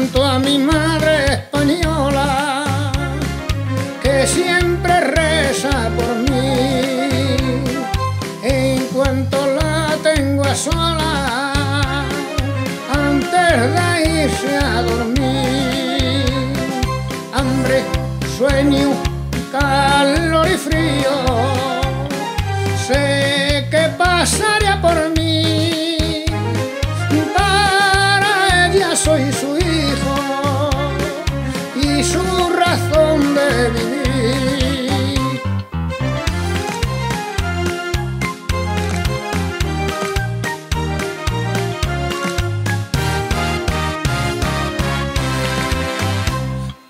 canto a mi madre española, que siempre reza por mí. En cuanto la tengo a sola, antes de irse a dormir, hambre, sueño, calor y frío, sé que pasaría por mí. Para ella soy su hijo y su razón de vivir.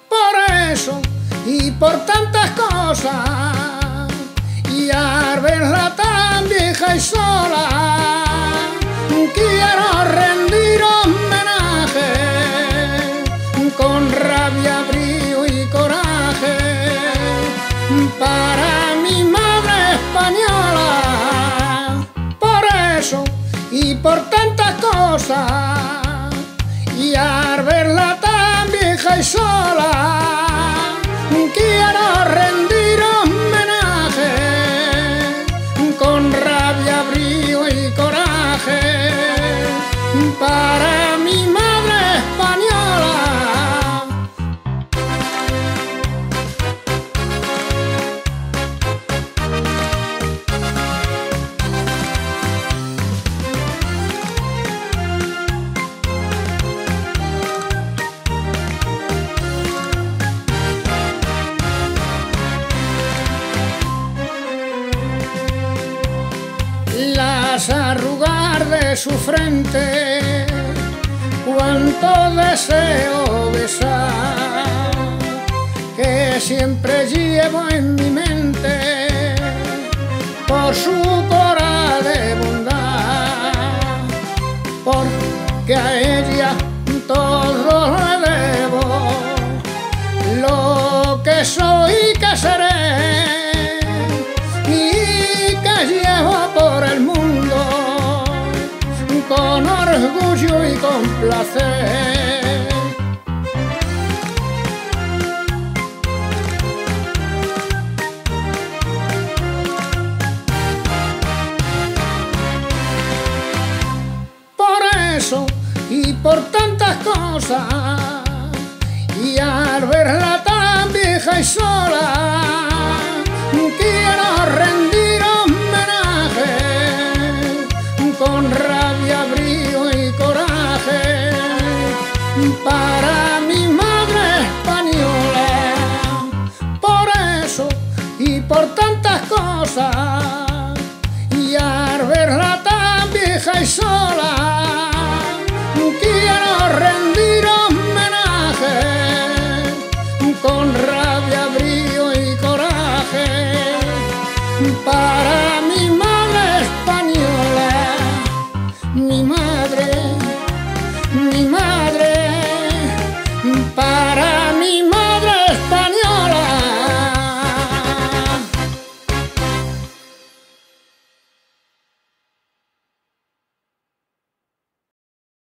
Por eso y por tantas cosas, y al verla tan vieja y sola, quiero rendir homenaje con rabia, brío y coraje para mi madre española. Por eso y por tantas cosas, y al verla tan vieja y sola, quiero rendir homenaje con rabia, brío y coraje para mi madre española. Las arrugas de su frente, cuánto deseo besar, que siempre llevo en mi mente por su cora de bondad, porque a ella todo le debo, lo que soy y que seré, llevo por el mundo con orgullo y con placer. Por eso y por tantas cosas, y al verla tan vieja y sola, quiero rendir con rabia, brío y coraje para mi madre española. Por eso y por tantas cosas, y al verla tan vieja y sola, quiero rendir homenaje con rabia, brío y coraje para mi madre española. Mi madre, para mi madre.